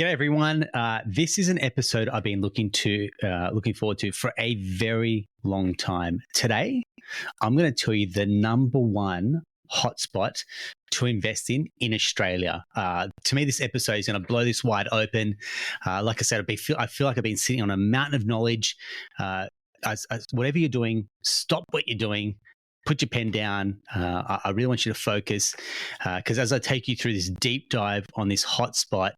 G'day everyone. This is an episode I've been looking forward to for a very long time. Today, I'm going to tell you the number one hotspot to invest in Australia. To me, this episode is going to blow this wide open. Like I said, I feel like I've been sitting on a mountain of knowledge. Whatever you're doing, stop what you're doing. Put your pen down. I really want you to focus because as I take you through this deep dive on this hotspot,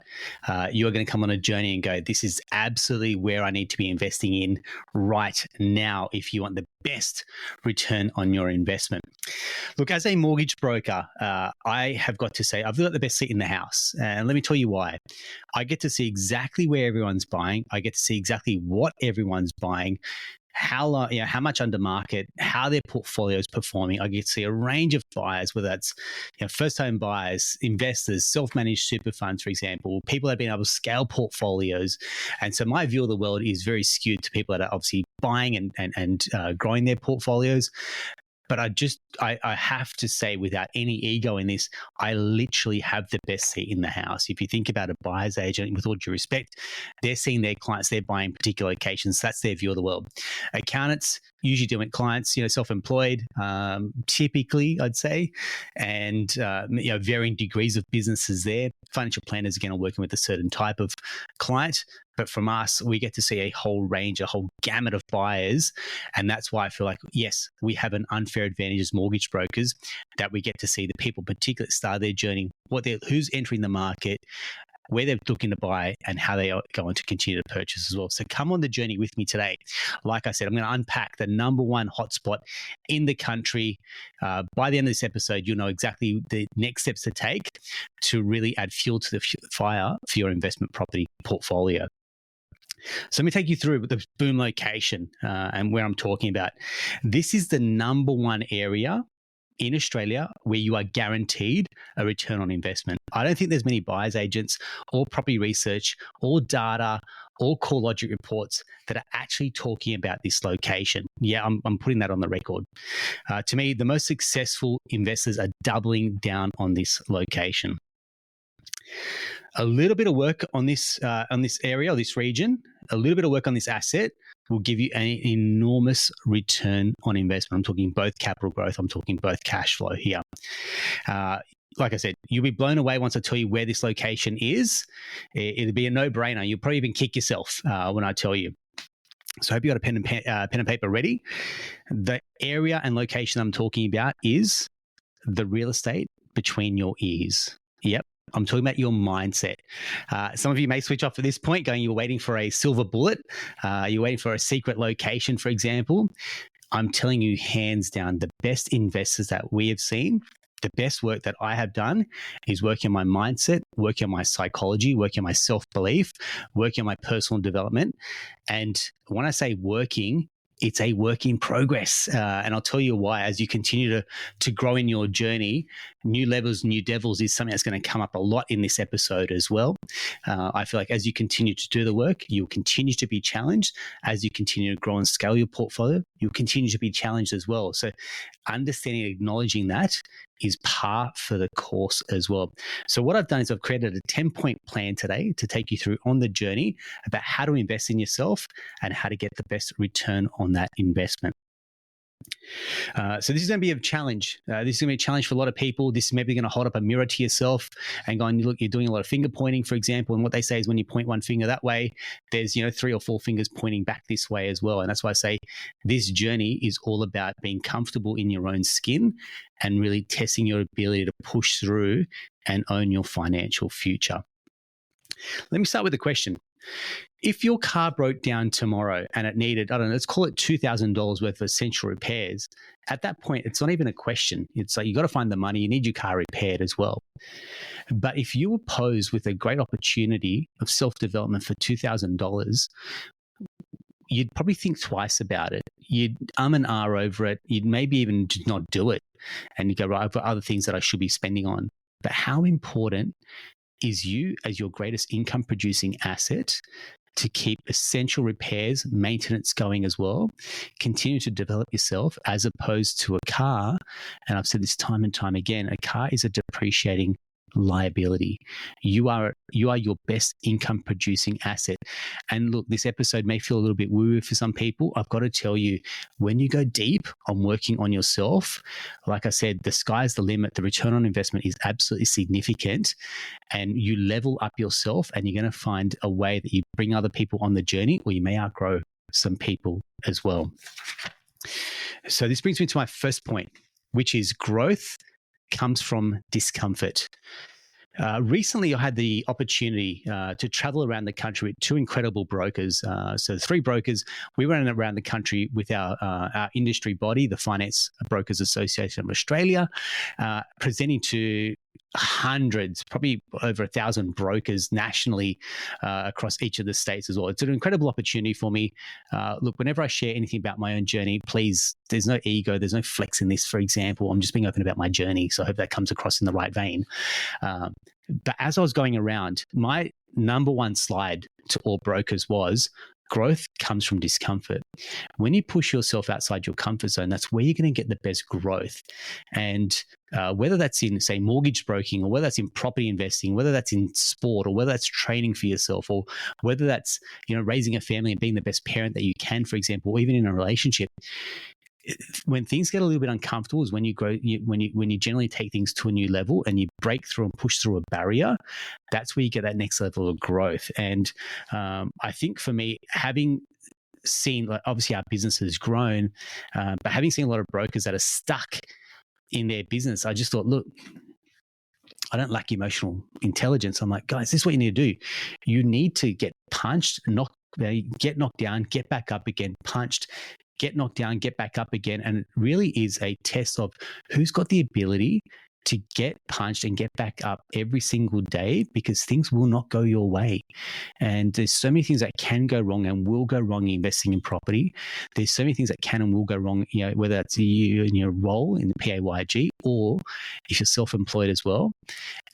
you are going to come on a journey and go, this is absolutely where I need to be investing in right now if you want the best return on your investment. Look, as a mortgage broker, I have got to say I've got the best seat in the house. And let me tell you why. I get to see exactly where everyone's buying. I get to see exactly what everyone's buying. How much under market, how their portfolio is performing. I get to see a range of buyers, whether that's first-time buyers, investors, self-managed super funds, for example, people that have been able to scale portfolios. And so my view of the world is very skewed to people that are obviously buying and growing their portfolios. But I have to say, without any ego in this, I literally have the best seat in the house. If you think about a buyer's agent, with all due respect, they're seeing their clients, they're buying particular locations. That's their view of the world. Accountants usually deal with clients, self-employed, typically, I'd say, and varying degrees of businesses there. Financial planners, again, are working with a certain type of client. But from us, we get to see a whole range, a whole gamut of buyers. And that's why I feel like, yes, we have an unfair advantage as mortgage brokers that we get to see the people particularly start their journey, who's entering the market, where they're looking to buy, and how they are going to continue to purchase as well. So come on the journey with me today. Like I said, I'm going to unpack the number one hotspot in the country. By the end of this episode, you'll know exactly the next steps to take to really add fuel to the fire for your investment property portfolio. So let me take you through the boom location and where I'm talking about. This is the number one area in Australia where you are guaranteed a return on investment. I don't think there's many buyer's agents or property research or data or CoreLogic reports that are actually talking about this location. Yeah, I'm putting that on the record. To me, the most successful investors are doubling down on this location. A little bit of work on this area or this region, a little bit of work on this asset will give you an enormous return on investment. I'm talking both capital growth. I'm talking both cash flow here. Like I said, you'll be blown away once I tell you where this location is. It'll be a no-brainer. You'll probably even kick yourself when I tell you. So I hope you got a pen and paper ready. The area and location I'm talking about is the real estate between your ears. Yep. I'm talking about your mindset. Some of you may switch off at this point going, you're waiting for a silver bullet. You're waiting for a secret location, for example. I'm telling you, hands down, the best investors that we have seen, the best work that I have done is working on my mindset, working on my psychology, working on my self-belief, working on my personal development. And when I say working, it's a work in progress. And I'll tell you why. As you continue to grow in your journey, new levels, new devils is something that's going to come up a lot in this episode as well. I feel like as you continue to do the work, you'll continue to be challenged. As you continue to grow and scale your portfolio, you'll continue to be challenged as well. So understanding and acknowledging that is par for the course as well. So what I've done is I've created a 10-point plan today to take you through on the journey about how to invest in yourself and how to get the best return on that investment. So this is going to be a challenge. This is going to be a challenge for a lot of people. This is maybe going to hold up a mirror to yourself and going, look, you're doing a lot of finger pointing, for example. And what they say is when you point one finger that way, there's 3 or 4 fingers pointing back this way as well. And that's why I say this journey is all about being comfortable in your own skin and really testing your ability to push through and own your financial future. Let me start with a question. If your car broke down tomorrow and it needed, let's call it $2,000 worth of essential repairs, at that point, it's not even a question. It's like you got to find the money. You need your car repaired as well. But if you were posed with a great opportunity of self-development for $2,000, you'd probably think twice about it. You'd and ah over it. You'd maybe even not do it. And you go, right, I've got other things that I should be spending on. But how important is you as your greatest income producing asset to keep essential repairs, maintenance going as well, continue to develop yourself as opposed to a car. And I've said this time and time again, a car is a depreciating liability. You are your best income producing asset. And look, this episode may feel a little bit woo for some people. I've got to tell you, when you go deep on working on yourself, like I said, the sky's the limit. The return on investment is absolutely significant, and you level up yourself, and you're going to find a way that you bring other people on the journey, or you may outgrow some people as well. So this brings me to my first point, which is growth comes from discomfort. Recently, I had the opportunity to travel around the country with two incredible brokers. So 3 brokers. We ran around the country with our industry body, the Finance Brokers Association of Australia, presenting to hundreds, probably over 1,000 brokers nationally across each of the states as well. It's an incredible opportunity for me. Look, whenever I share anything about my own journey, please, there's no ego, there's no flex in this, for example. I'm just being open about my journey. So I hope that comes across in the right vein. But as I was going around, my number one slide to all brokers was growth comes from discomfort. When you push yourself outside your comfort zone, that's where you're going to get the best growth. And whether that's in, say, mortgage broking, or whether that's in property investing, whether that's in sport, or whether that's training for yourself, or whether that's, raising a family and being the best parent that you can, for example, or even in a relationship, when things get a little bit uncomfortable is when you grow, when you generally take things to a new level and you break through and push through a barrier. That's where you get that next level of growth. And I think for me, having seen, obviously our business has grown, but having seen a lot of brokers that are stuck in their business, I just thought, look, I don't lack emotional intelligence. I'm like, guys, this is what you need to do. You need to get punched, get knocked down, get back up again, punched, get knocked down, get back up again. And it really is a test of who's got the ability to get punched and get back up every single day, because things will not go your way. And there's so many things that can go wrong and will go wrong investing in property. There's so many things that can and will go wrong, whether that's you in your role in the PAYG or if you're self-employed as well.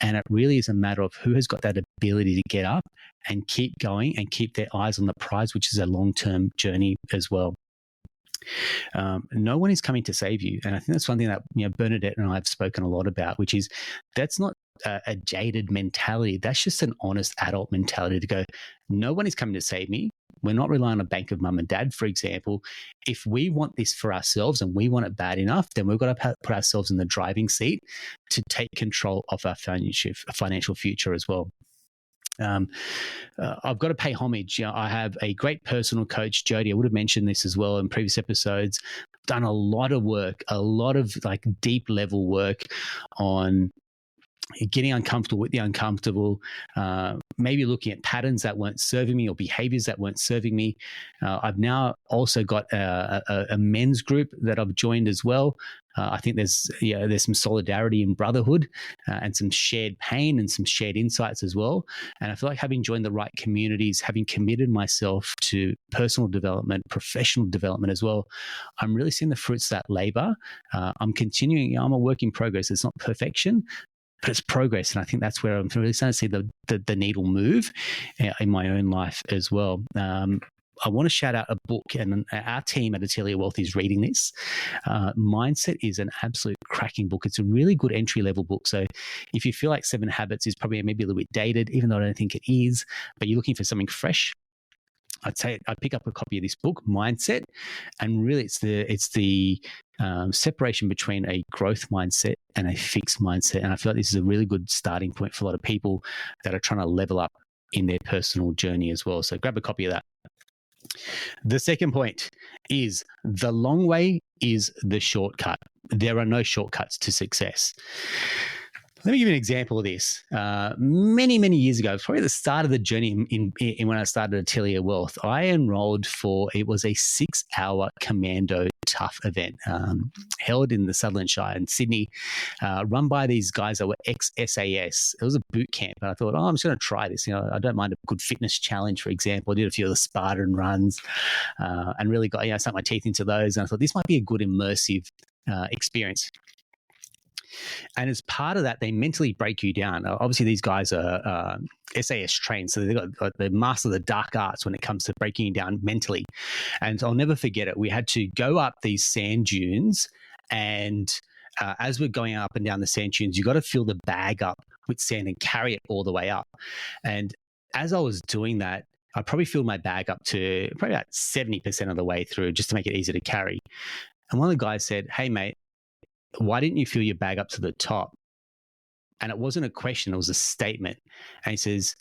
And it really is a matter of who has got that ability to get up and keep going and keep their eyes on the prize, which is a long-term journey as well. No one is coming to save you. And I think that's one thing that Bernadette and I have spoken a lot about, which is that's not a jaded mentality. That's just an honest adult mentality to go, no one is coming to save me. We're not relying on a bank of mum and dad, for example. If we want this for ourselves and we want it bad enough, then we've got to put ourselves in the driving seat to take control of our financial future as well. I've got to pay homage. I have a great personal coach, Jody. I would have mentioned this as well in previous episodes. Done a lot of work, a lot of deep level work on getting uncomfortable with the uncomfortable, maybe looking at patterns that weren't serving me or behaviors that weren't serving me. I've now also got a men's group that I've joined as well. I think there's some solidarity and brotherhood and some shared pain and some shared insights as well. And I feel like having joined the right communities, having committed myself to personal development, professional development as well, I'm really seeing the fruits of that labor. I'm continuing. I'm a work in progress. It's not perfection, but it's progress. And I think that's where I'm really starting to see the needle move in my own life as well. I want to shout out a book, and our team at Atelier Wealth is reading this. Mindset is an absolute cracking book. It's a really good entry-level book. So if you feel like 7 Habits is probably maybe a little bit dated, even though I don't think it is, but you're looking for something fresh, I'd say I'd pick up a copy of this book, Mindset, and really it's the separation between a growth mindset and a fixed mindset. And I feel like this is a really good starting point for a lot of people that are trying to level up in their personal journey as well. So grab a copy of that. The second point is the long way is the shortcut. There are no shortcuts to success. Let me give you an example of this. Many, many years ago, probably the start of the journey in when I started Atelier Wealth, I enrolled for, it was a 6-hour commando tough event held in the Sutherland Shire in Sydney, run by these guys that were ex-SAS. It was a boot camp. And I thought, I'm just going to try this. I don't mind a good fitness challenge, for example. I did a few of the Spartan runs and really got, sunk my teeth into those. And I thought this might be a good immersive experience. And as part of that, they mentally break you down. Obviously, these guys are SAS trained, so they've got the master of the dark arts when it comes to breaking you down mentally. And I'll never forget it. We had to go up these sand dunes, and as we're going up and down the sand dunes, you got to fill the bag up withstand and carry it all the way up. And as I was doing that, I probably filled my bag up to probably about 70% of the way through just to make it easy to carry. And one of the guys said, "Hey, mate, why didn't you fill your bag up to the top?" And it wasn't a question, it was a statement. And he says,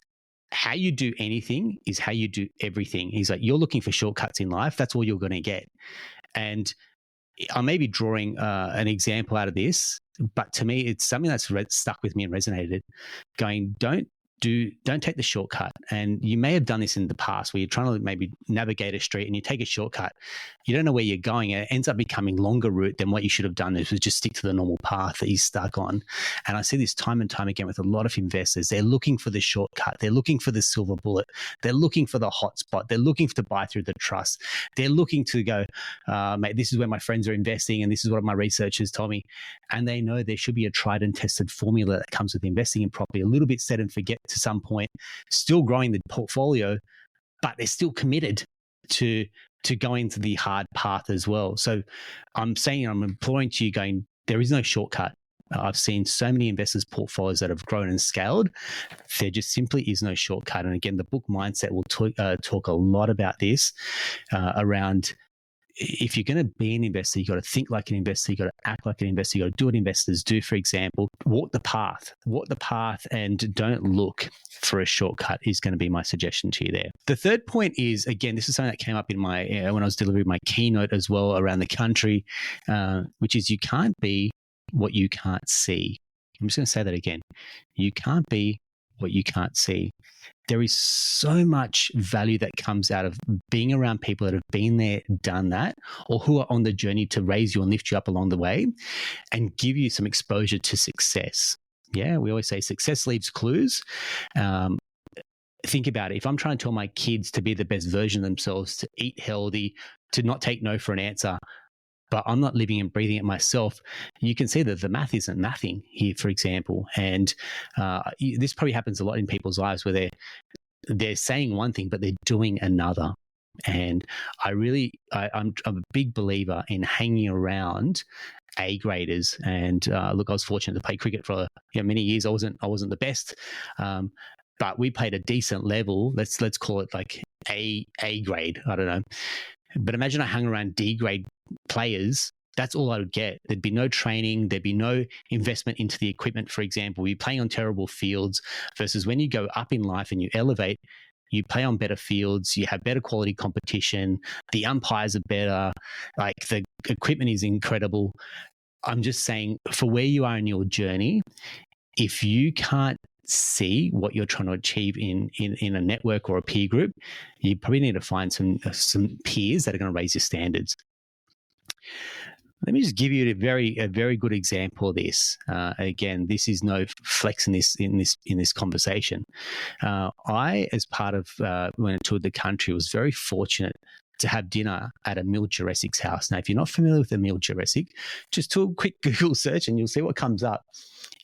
"How you do anything is how you do everything." He's like, "You're looking for shortcuts in life. That's all you're going to get." And I may be drawing an example out of this, but to me, it's something that's stuck with me and resonated. Going, don't take the shortcut. And you may have done this in the past where you're trying to maybe navigate a street and you take a shortcut. You don't know where you're going. And it ends up becoming longer route than what you should have done, is just stick to the normal path that you're stuck on. And I see this time and time again with a lot of investors. They're looking for the shortcut. They're looking for the silver bullet. They're looking for the hotspot. They're looking to buy through the trust. They're looking to go, mate, this is where my friends are investing and this is what my research has told me. And they know there should be a tried and tested formula that comes with investing in property, a little bit set and forget to some point, still growing the portfolio, but they're still committed to going to the hard path as well. So I'm imploring to you, going, there is no shortcut. I've seen so many investors' portfolios that have grown and scaled. There just simply is no shortcut. And again, the book Mindset will talk a lot about this around, if you're going to be an investor, you got to think like an investor, you got to act like an investor, you got to do what investors do. For example, walk the path and don't look for a shortcut is going to be my suggestion to you there. The third point is, again, this is something that came up in my, when I was delivering my keynote as well around the country, which is, you can't be what you can't see. I'm just going to say that again. You can't be what you can't see. There is so much value that comes out of being around people that have been there, done that, or who are on the journey to raise you and lift you up along the way and give you some exposure to success. Yeah, we always say success leaves clues. Think about it. If I'm trying to tell my kids to be the best version of themselves, to eat healthy, to not take no for an answer, but I'm not living and breathing it myself, you can see that the math isn't mathing here, for example. And this probably happens a lot in people's lives where they're saying one thing, but they're doing another. And I'm a big believer in hanging around A graders. And look, I was fortunate to play cricket for many years. I wasn't the best, but we played a decent level. Let's call it like A grade. I don't know. But imagine I hung around D grade players. That's all I would get. There'd be no training. There'd be no investment into the equipment, for example. We're playing on terrible fields versus when you go up in life and you elevate, you play on better fields, you have better quality competition, the umpires are better, like the equipment is incredible. I'm just saying, for where you are in your journey, if you can't see what you're trying to achieve in a network or a peer group, you probably need to find some peers that are going to raise your standards. Let me just give you a very good example of this. Again, this is no flex in this conversation. I, as part of when I toured the country, was very fortunate to have dinner at Emile Jurassic's house. Now, if you're not familiar with Emile Jurassic, just do a quick Google search and you'll see what comes up.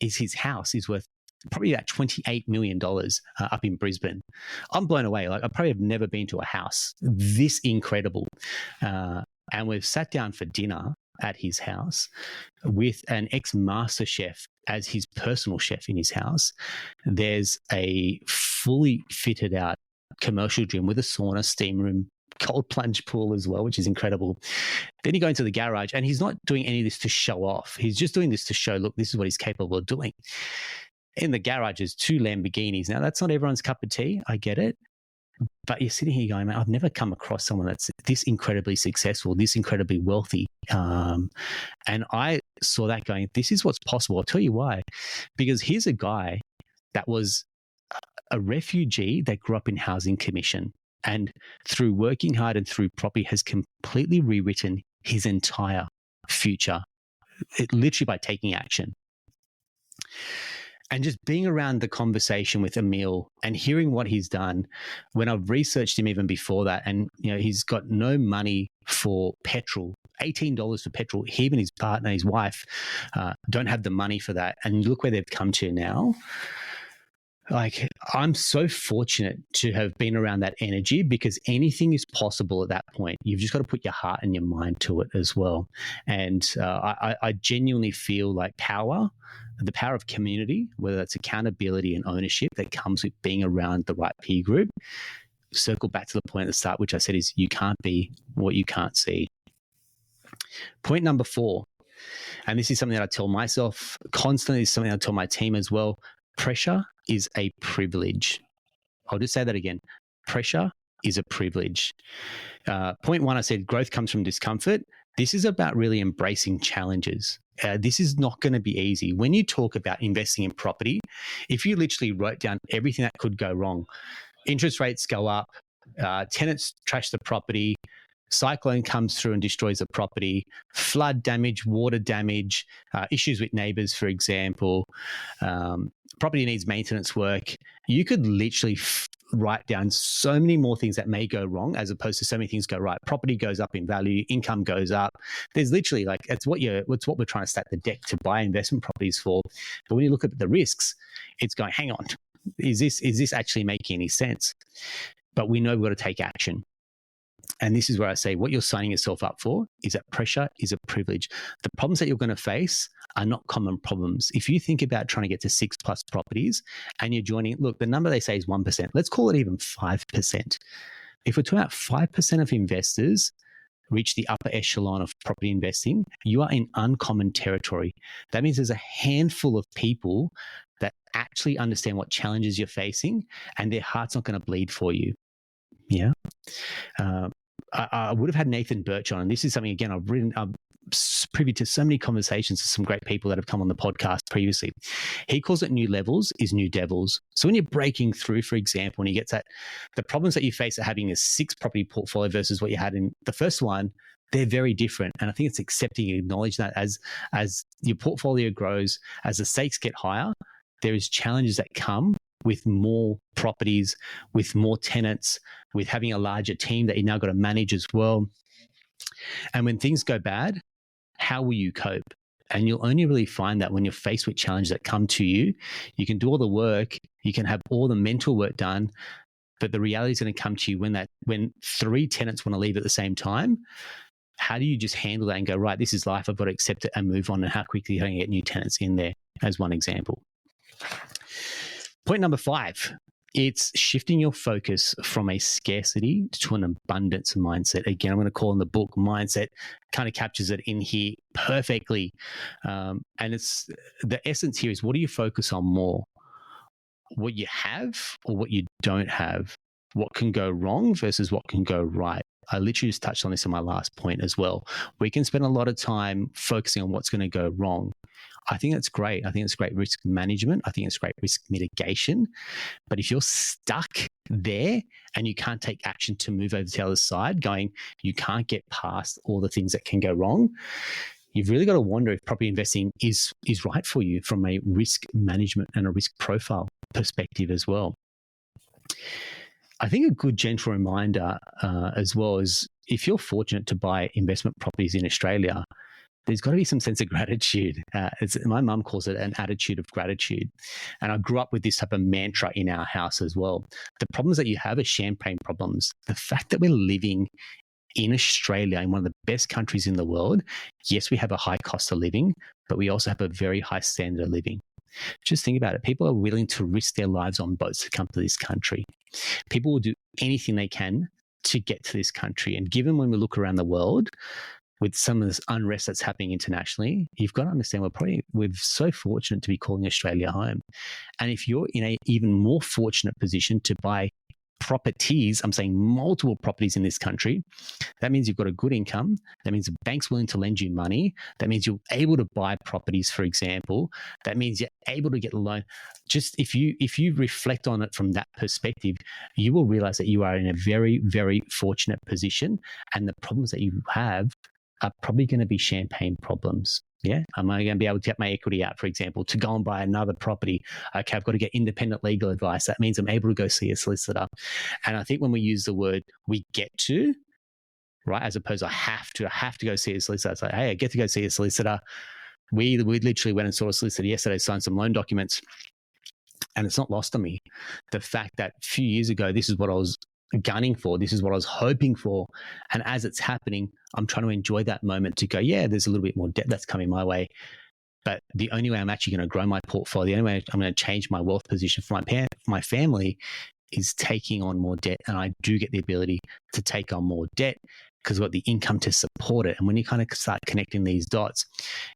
Is his house is worth probably about $28 million up in Brisbane. I'm blown away. Like, I probably have never been to a house this incredible. And we've sat down for dinner at his house with an ex-master chef as his personal chef in his house. There's a fully fitted out commercial gym with a sauna, steam room, cold plunge pool as well, which is incredible. Then you go into the garage and he's not doing any of this to show off. He's just doing this to show, look, this is what he's capable of doing. In the garage is 2 Lamborghinis. Now, that's not everyone's cup of tea. I get it. But you're sitting here going, man, I've never come across someone that's this incredibly successful, this incredibly wealthy. And I saw that going, this is what's possible. I'll tell you why. Because here's a guy that was a refugee that grew up in housing commission, and through working hard and through property has completely rewritten his entire future, literally by taking action. And just being around the conversation with Emile and hearing what he's done, when I've researched him even before that, and he's got no money for petrol, $18 for petrol. Him and his partner, his wife, don't have the money for that. And look where they've come to now. Like, I'm so fortunate to have been around that energy, because anything is possible at that point. You've just got to put your heart and your mind to it as well. And I genuinely feel like the power of community, whether that's accountability and ownership that comes with being around the right peer group. Circle back to the point at the start, which I said is you can't be what you can't see. Point number 4, and this is something that I tell myself constantly, is something I tell my team as well. Pressure is a privilege. I'll just say that again. Pressure is a privilege. Point 1, I said growth comes from discomfort. This is about really embracing challenges. This is not going to be easy. When you talk about investing in property, if you literally wrote down everything that could go wrong, interest rates go up, tenants trash the property, cyclone comes through and destroys the property, flood damage, water damage, issues with neighbors, for example, property needs maintenance work. You could literally write down so many more things that may go wrong as opposed to so many things go right. Property goes up in value, income goes up. There's literally it's what we're trying to stack the deck to buy investment properties for. But when you look at the risks, it's going, hang on, is this actually making any sense? But we know we've got to take action. And this is where I say what you're signing yourself up for is that pressure is a privilege. The problems that you're going to face are not common problems. If you think about trying to get to 6+ properties and you're joining, look, the number they say is 1%. Let's call it even 5%. If we're talking about 5% of investors reach the upper echelon of property investing, you are in uncommon territory. That means there's a handful of people that actually understand what challenges you're facing, and their heart's not going to bleed for you. Yeah. I would have had Nathan Birch on, and this is something, again, I'm privy to so many conversations with some great people that have come on the podcast previously. He calls it new levels is new devils. So when you're breaking through, for example, when you get that, the problems that you face at having a 6 property portfolio versus what you had in the first one, they're very different. And I think it's accepting and acknowledge that as your portfolio grows, as the stakes get higher, there is challenges that come with more properties, with more tenants, with having a larger team that you now got to manage as well. And when things go bad, how will you cope? And you'll only really find that when you're faced with challenges that come to you. You can do all the work, you can have all the mental work done, but the reality is going to come to you when 3 tenants want to leave at the same time. How do you just handle that and go, right, this is life, I've got to accept it and move on, and how quickly can I get new tenants in there, as one example. Point number 5, it's shifting your focus from a scarcity to an abundance mindset. Again, I'm going to call in the book Mindset, kind of captures it in here perfectly. And it's the essence here is, what do you focus on more? What you have or what you don't have? What can go wrong versus what can go right? I literally just touched on this in my last point as well. We can spend a lot of time focusing on what's going to go wrong. I think that's great. I think it's great risk management. I think it's great risk mitigation. But if you're stuck there and you can't take action to move over to the other side, going, you can't get past all the things that can go wrong, you've really got to wonder if property investing is right for you from a risk management and a risk profile perspective as well. I think a good gentle reminder as well is, if you're fortunate to buy investment properties in Australia, there's got to be some sense of gratitude. My mum calls it an attitude of gratitude. And I grew up with this type of mantra in our house as well. The problems that you have are champagne problems. The fact that we're living in Australia, in one of the best countries in the world, yes, we have a high cost of living, but we also have a very high standard of living. Just think about it. People are willing to risk their lives on boats to come to this country. People will do anything they can to get to this country. And given when we look around the world, with some of this unrest that's happening internationally, you've got to understand we're so fortunate to be calling Australia home. And if you're in an even more fortunate position to buy properties, I'm saying multiple properties in this country, that means you've got a good income. That means the bank's willing to lend you money. That means you're able to buy properties, for example. That means you're able to get a loan. Just if you reflect on it from that perspective, you will realize that you are in a very, very fortunate position, and the problems that you have are probably going to be champagne problems. Yeah. Am I going to be able to get my equity out, for example, to go and buy another property? Okay, I've got to get independent legal advice. That means I'm able to go see a solicitor. And I think when we use the word we get to, right, as opposed to I have to go see a solicitor. It's like, hey, I get to go see a solicitor. We literally went and saw a solicitor yesterday, signed some loan documents. And it's not lost on me. The fact that a few years ago, this is what I was gunning for. This is what I was hoping for. And as it's happening, I'm trying to enjoy that moment to go, yeah, there's a little bit more debt that's coming my way. But the only way I'm actually going to grow my portfolio, the only way I'm going to change my wealth position for my family is taking on more debt. And I do get the ability to take on more debt because I've got the income to support it. And when you kind of start connecting these dots,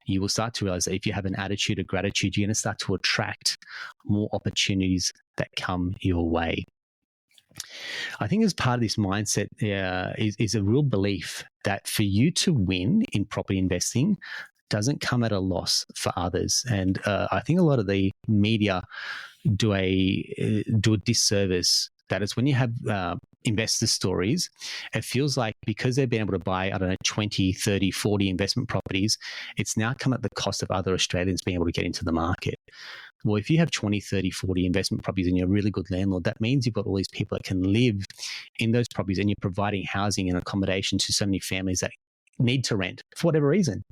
you will start to realize that if you have an attitude of gratitude, you're going to start to attract more opportunities that come your way. I think as part of this mindset is a real belief that for you to win in property investing doesn't come at a loss for others. And I think a lot of the media do a disservice. That is when you have investor stories, it feels like because they've been able to buy, 20, 30, 40 investment properties, it's now come at the cost of other Australians being able to get into the market. Well, if you have 20, 30, 40 investment properties and you're a really good landlord, that means you've got all these people that can live in those properties and you're providing housing and accommodation to so many families that need to rent for whatever reason.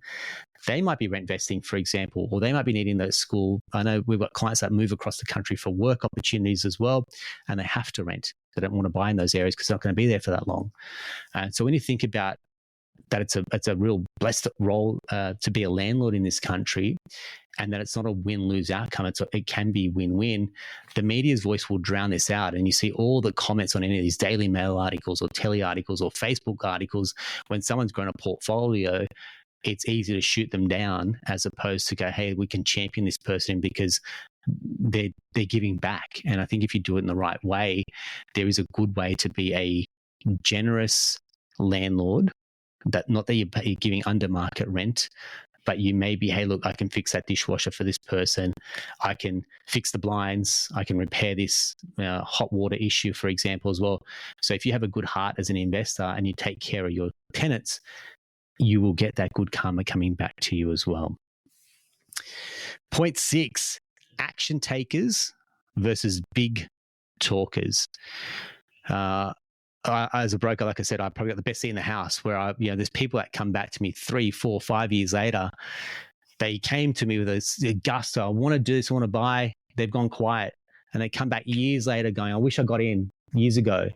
They might be rent vesting, for example, or they might be needing that school. I know we've got clients that move across the country for work opportunities as well, and they have to rent. They don't want to buy in those areas because they're not going to be there for that long. And so when you think about that, it's a real blessed role to be a landlord in this country, and that it's not a win-lose outcome. It can be win-win. The media's voice will drown this out, and you see all the comments on any of these Daily Mail articles or telly articles or Facebook articles. When someone's grown a portfolio, it's easy to shoot them down as opposed to go, hey, we can champion this person because they're giving back. And I think if you do it in the right way, there is a good way to be a generous landlord. That not that you're giving under market rent, but you may be, hey, look, I can fix that dishwasher for this person. I can fix the blinds. I can repair this hot water issue, for example, as well. So if you have a good heart as an investor and you take care of your tenants, you will get that good karma coming back to you as well. Point 6, action takers versus big talkers. As a broker, like I said, I probably got the best seat in the house where there's people that come back to me 3, 4, 5 years later. They came to me with a gusto. I want to do this. I want to buy. They've gone quiet. And they come back years later going, I wish I got in years ago.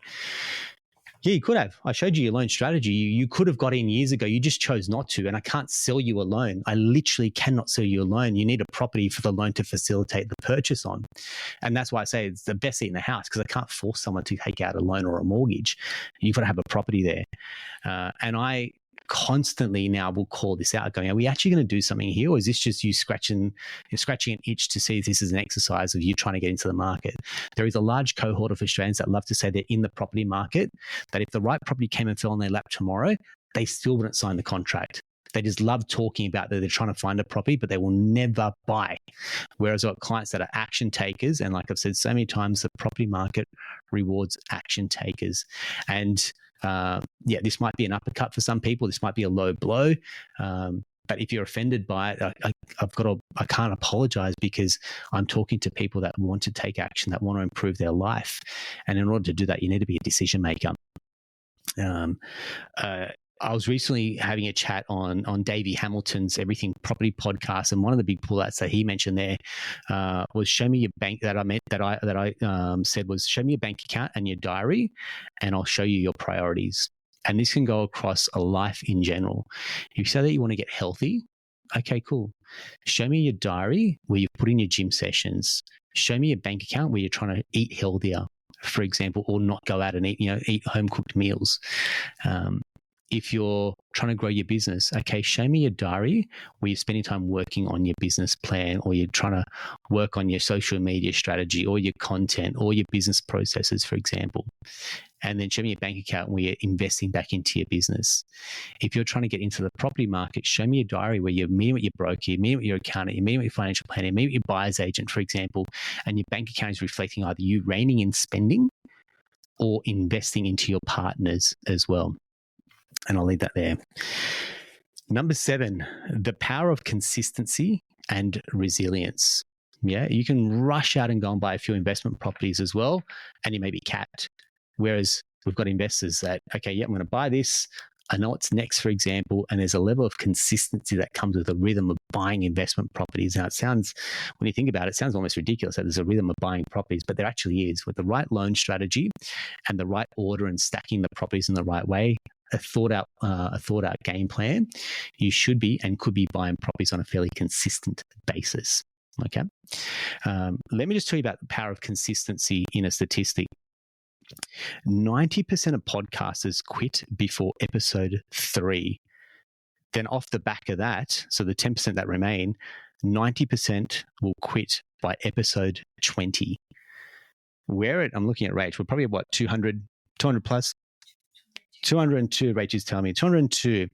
Yeah, you could have. I showed you your loan strategy. You could have got in years ago. You just chose not to. And I can't sell you a loan. I literally cannot sell you a loan. You need a property for the loan to facilitate the purchase on. And that's why I say it's the best seat in the house, because I can't force someone to take out a loan or a mortgage. You've got to have a property there. And I constantly now will call this out going, are we actually going to do something here? Or is this just you scratching an itch to see if this is an exercise of you trying to get into the market? There is a large cohort of Australians that love to say they're in the property market, that if the right property came and fell on their lap tomorrow, they still wouldn't sign the contract. They just love talking about that they're trying to find a property, but they will never buy. Whereas I've got clients that are action takers. And like I've said so many times, the property market rewards action takers. And this might be an uppercut for some people. This might be a low blow. But if you're offended by it, I can't apologize, because I'm talking to people that want to take action, that want to improve their life. And in order to do that, you need to be a decision maker. I was recently having a chat on Davey Hamilton's Everything Property podcast, and one of the big pullouts that he mentioned there was show me your bank. I said was show me your bank account and your diary, and I'll show you your priorities. And this can go across a life in general. If you say that you want to get healthy, okay, cool. Show me your diary where you put in your gym sessions. Show me your bank account where you're trying to eat healthier, for example, or not go out and eat home cooked meals. If you're trying to grow your business, okay, show me your diary where you're spending time working on your business plan, or you're trying to work on your social media strategy or your content or your business processes, for example. And then show me your bank account where you're investing back into your business. If you're trying to get into the property market, show me your diary where you're meeting with your broker, you're meeting with your accountant, you're meeting with your financial planner, you're meeting with your buyer's agent, for example, and your bank account is reflecting either you reining in spending or investing into your partners as well. And I'll leave that there. Number 7, the power of consistency and resilience. Yeah, you can rush out and go and buy a few investment properties as well, and you may be capped. Whereas we've got investors that, okay, yeah, I'm going to buy this. I know what's next, for example, and there's a level of consistency that comes with a rhythm of buying investment properties. Now, it sounds, when you think about it, it sounds almost ridiculous that there's a rhythm of buying properties, but there actually is. With the right loan strategy and the right order and stacking the properties in the right way, a thought out game plan, you should be and could be buying properties on a fairly consistent basis. Okay. Let me just tell you about the power of consistency in a statistic. 90% of podcasters quit before episode 3. Then off the back of that, so the 10% that remain, 90% will quit by episode 20. I'm looking at Rach, we're probably at what, 200 plus? 202, Rach is telling me. 202.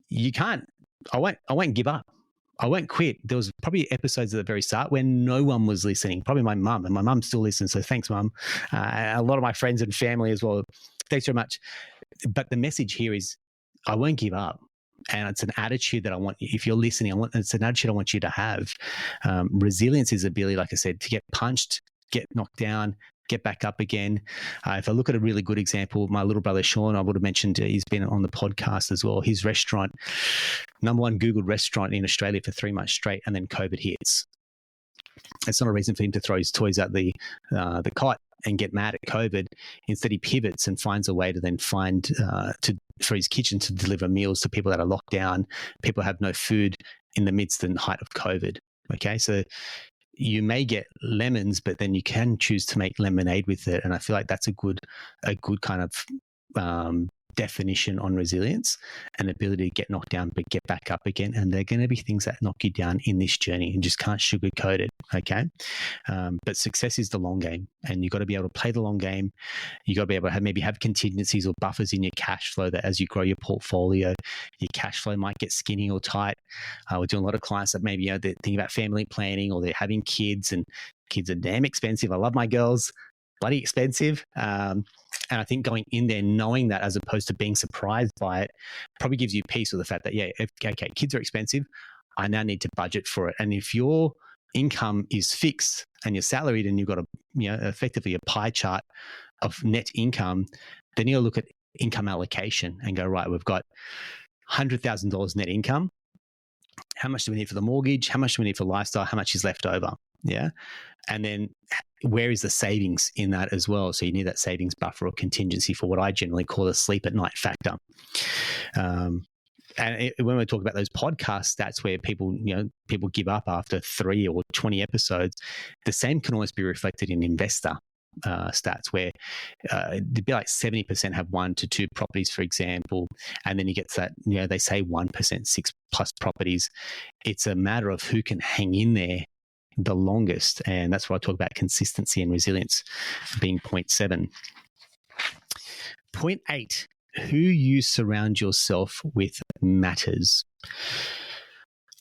You can't, I won't give up. I won't quit. There was probably episodes at the very start when no one was listening, probably my mum, and my mum still listens. So thanks, Mum. A lot of my friends and family as well. Thanks very much. But the message here is I won't give up. And it's an attitude that I want, if you're listening, it's an attitude I want you to have. Resilience is the ability, like I said, to get punched, get knocked down, get back up again. If I look at a really good example, my little brother Sean, I would have mentioned he's been on the podcast as well. His restaurant, number one Googled restaurant in Australia for 3 months straight, and then COVID hits. It's not a reason for him to throw his toys out the cot and get mad at COVID. Instead, he pivots and finds a way to then find for his kitchen to deliver meals to people that are locked down, people have no food in the midst and height of COVID. Okay, so you may get lemons, but then you can choose to make lemonade with it. And I feel like that's a good kind of definition on resilience and ability to get knocked down but get back up again. And there are going to be things that knock you down in this journey and just can't sugarcoat it, okay? But success is the long game, and you've got to be able to play the long game. You've got to be able to maybe have contingencies or buffers in your cash flow that as you grow your portfolio, your cash flow might get skinny or tight. We're doing a lot of clients that maybe they're thinking about family planning or they're having kids, and kids are damn expensive. I love my girls. Bloody expensive. And I think going in there, knowing that as opposed to being surprised by it, probably gives you peace with the fact that, okay, kids are expensive. I now need to budget for it. And if your income is fixed and you're salaried and you've got effectively a pie chart of net income, then you'll look at income allocation and go, right, we've got $100,000 net income. How much do we need for the mortgage? How much do we need for lifestyle? How much is left over? Yeah. And then where is the savings in that as well? So you need that savings buffer or contingency for what I generally call the sleep at night factor. When we talk about those podcast stats where people give up after 3 or 20 episodes, the same can almost be reflected in investor stats where it'd be like 70% have 1 to 2 properties, for example, and then you get to that, they say 1%, 6+ properties. It's a matter of who can hang in there the longest, and that's why I talk about consistency and resilience being point 7. Point 8, who you surround yourself with matters.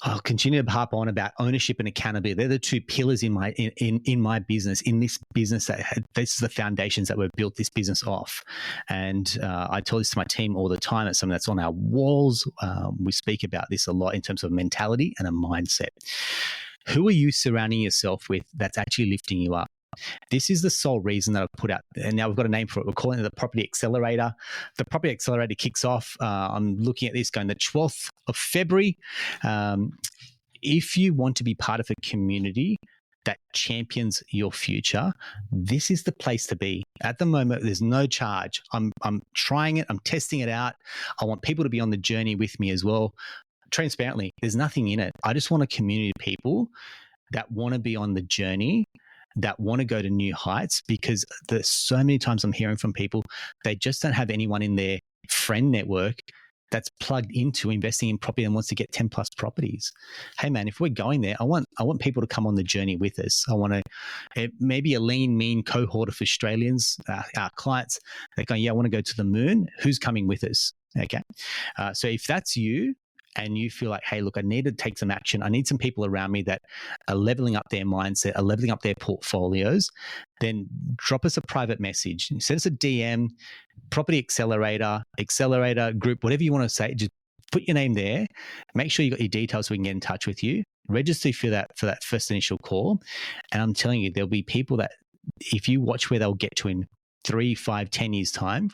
I'll continue to harp on about ownership and accountability. They're the 2 pillars in my business, in this business. This is the foundations that we've built this business off. And I tell this to my team all the time. It's something that's on our walls. We speak about this a lot in terms of mentality and a mindset. Who are you surrounding yourself with that's actually lifting you up? This is the sole reason that I've put out, and now we've got a name for it. We're calling it the Property Accelerator. The Property Accelerator kicks off. I'm looking at this going the 12th of February. If you want to be part of a community that champions your future, this is the place to be. At the moment, there's no charge. I'm trying it. I'm testing it out. I want people to be on the journey with me as well. Transparently, there's nothing in it. I just want a community of people that want to be on the journey, that want to go to new heights, because there's so many times I'm hearing from people, they just don't have anyone in their friend network that's plugged into investing in property and wants to get 10+ properties. Hey man, if we're going there, I want people to come on the journey with us. I want to maybe a lean, mean cohort of Australians, our clients, they're going, I want to go to the moon. Who's coming with us? Okay. So if that's you, and you feel like, hey, look, I need to take some action. I need some people around me that are leveling up their mindset, are leveling up their portfolios, then drop us a private message. Send us a DM, Property Accelerator group, whatever you want to say. Just put your name there. Make sure you got your details so we can get in touch with you. Register for that first initial call. And I'm telling you, there'll be people that if you watch where they'll get to in 3, 5, 10 years' time,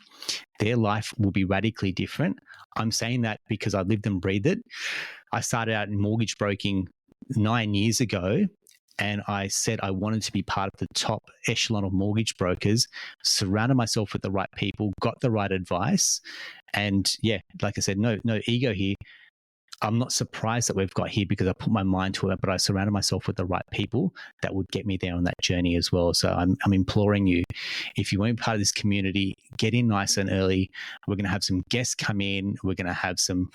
their life will be radically different. I'm saying that because I lived and breathed it. I started out in mortgage broking 9 years ago, and I said I wanted to be part of the top echelon of mortgage brokers, surrounded myself with the right people, got the right advice. And yeah, like I said, no ego here. I'm not surprised that we've got here because I put my mind to it, but I surrounded myself with the right people that would get me there on that journey as well. So I'm imploring you, if you want to be part of this community, get in nice and early. We're going to have some guests come in. We're going to have some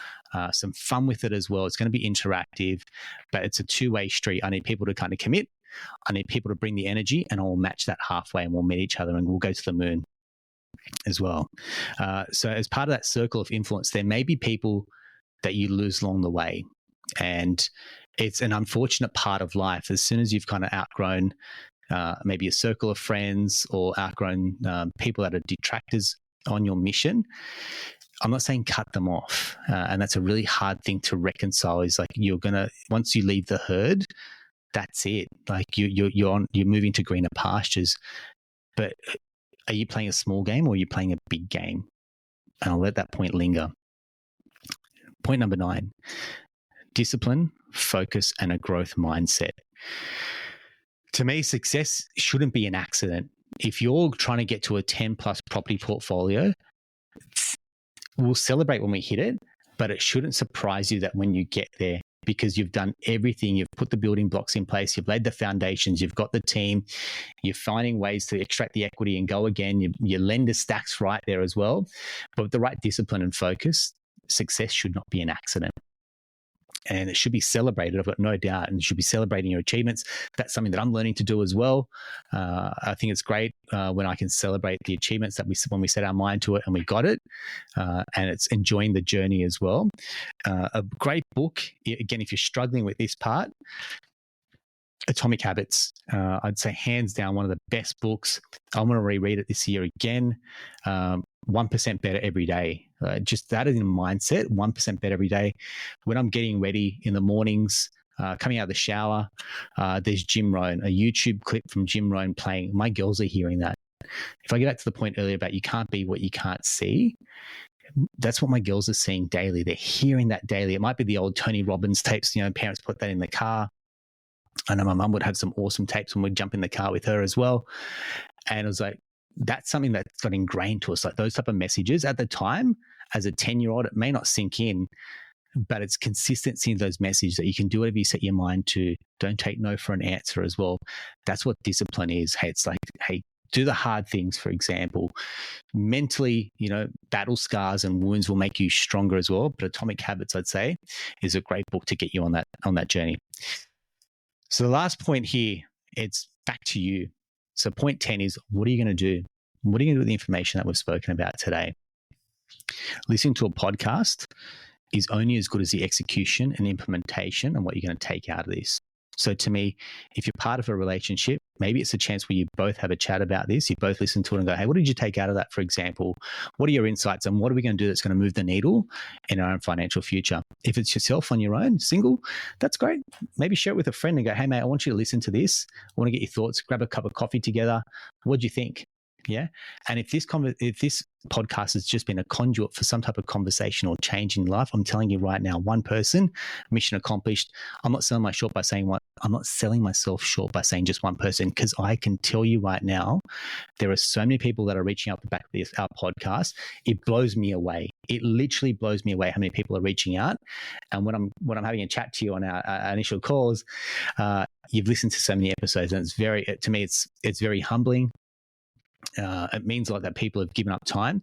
fun with it as well. It's going to be interactive, but it's a two-way street. I need people to kind of commit. I need people to bring the energy, and I'll match that halfway, and we'll meet each other, and we'll go to the moon as well. So as part of that circle of influence, there may be people that you lose along the way. And it's an unfortunate part of life. As soon as you've kind of outgrown maybe a circle of friends or outgrown people that are detractors on your mission, I'm not saying cut them off. And that's a really hard thing to reconcile, is like once you leave the herd, that's it. Like you're moving to greener pastures. But are you playing a small game or are you playing a big game? And I'll let that point linger. Point number 9, discipline, focus, and a growth mindset. To me, success shouldn't be an accident. If you're trying to get to a 10 plus property portfolio, we'll celebrate when we hit it, but it shouldn't surprise you that when you get there, because you've done everything, you've put the building blocks in place, you've laid the foundations, you've got the team, you're finding ways to extract the equity and go again, your lender stack's right there as well. But with the right discipline and focus, success should not be an accident, and it should be celebrated. I've got no doubt, and you should be celebrating your achievements. That's something that I'm learning to do as well. I think it's great when I can celebrate the achievements that when we set our mind to it and we got it, and it's enjoying the journey as well. A great book, again, if you're struggling with this part, Atomic Habits. I'd say hands down one of the best books. I'm going to reread it this year again. 1% better every day. Just that is in mindset, 1% better every day. When I'm getting ready in the mornings, coming out of the shower, there's Jim Rohn, a YouTube clip from Jim Rohn playing. My girls are hearing that. If I get back to the point earlier about you can't be what you can't see, that's what my girls are seeing daily. They're hearing that daily. It might be the old Tony Robbins tapes, parents put that in the car. I know my mum would have some awesome tapes when we'd jump in the car with her as well. And it was like, that's something that's got ingrained to us, like those type of messages. At the time, as a 10-year-old, it may not sink in, but it's consistency in those messages that you can do whatever you set your mind to. Don't take no for an answer as well. That's what discipline is. Hey, it's like, hey, do the hard things, for example. Mentally, battle scars and wounds will make you stronger as well. But Atomic Habits, I'd say, is a great book to get you on that journey. So the last point here, it's back to you. So point 10 is, what are you going to do? What are you going to do with the information that we've spoken about today? Listening to a podcast is only as good as the execution and implementation and what you're going to take out of this. So to me, if you're part of a relationship, maybe it's a chance where you both have a chat about this. You both listen to it and go, hey, what did you take out of that, for example? What are your insights and what are we going to do that's going to move the needle in our own financial future? If it's yourself on your own, single, that's great. Maybe share it with a friend and go, hey, mate, I want you to listen to this. I want to get your thoughts. Grab a cup of coffee together. What do you think? Yeah. And if this podcast has just been a conduit for some type of conversation or change in life, I'm telling you right now, one person, mission accomplished. I'm not selling myself short by saying just one person, because I can tell you right now, there are so many people that are reaching out the back of our podcast. It blows me away. It literally blows me away how many people are reaching out. And when I'm having a chat to you on our initial calls, you've listened to so many episodes, and to me, it's very humbling. It means a lot that people have given up time,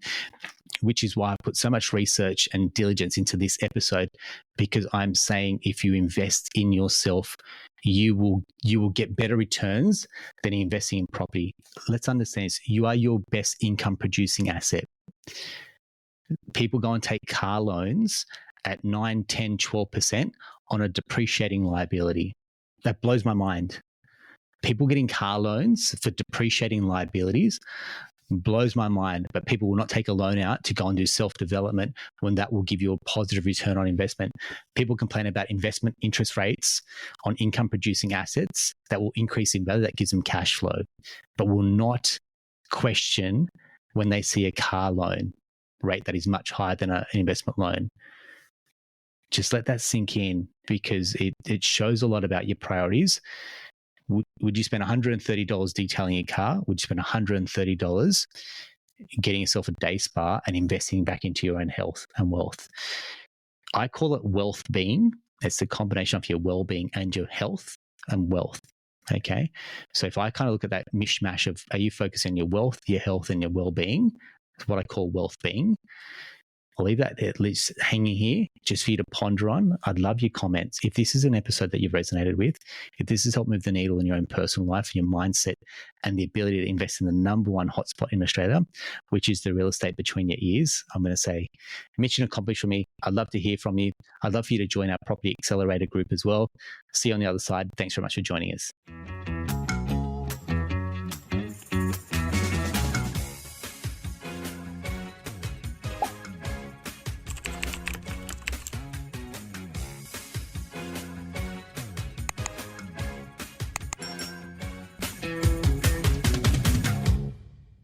which is why I put so much research and diligence into this episode, because I'm saying if you invest in yourself, you will get better returns than investing in property. Let's understand this. You are your best income producing asset. People go and take car loans at 9, 10, 12% on a depreciating liability. That blows my mind. People getting car loans for depreciating liabilities blows my mind, but people will not take a loan out to go and do self-development when that will give you a positive return on investment. People complain about investment interest rates on income producing assets that will increase in value, that gives them cash flow, but will not question when they see a car loan rate that is much higher than an investment loan. Just let that sink in, because it shows a lot about your priorities. Would you spend $130 detailing your car? Would you spend $130 getting yourself a day spa and investing back into your own health and wealth? I call it wealth being. It's the combination of your well-being and your health and wealth. Okay. So if I kind of look at that mishmash of, are you focusing on your wealth, your health, and your well-being? It's what I call wealth being. I'll leave that at least hanging here just for you to ponder on. I'd love your comments. If this is an episode that you've resonated with, if this has helped move the needle in your own personal life, your mindset, and the ability to invest in the number one hotspot in Australia, which is the real estate between your ears, I'm going to say mission accomplished for me. I'd love to hear from you. I'd love for you to join our Property Accelerator group as well. See you on the other side. Thanks very much for joining us.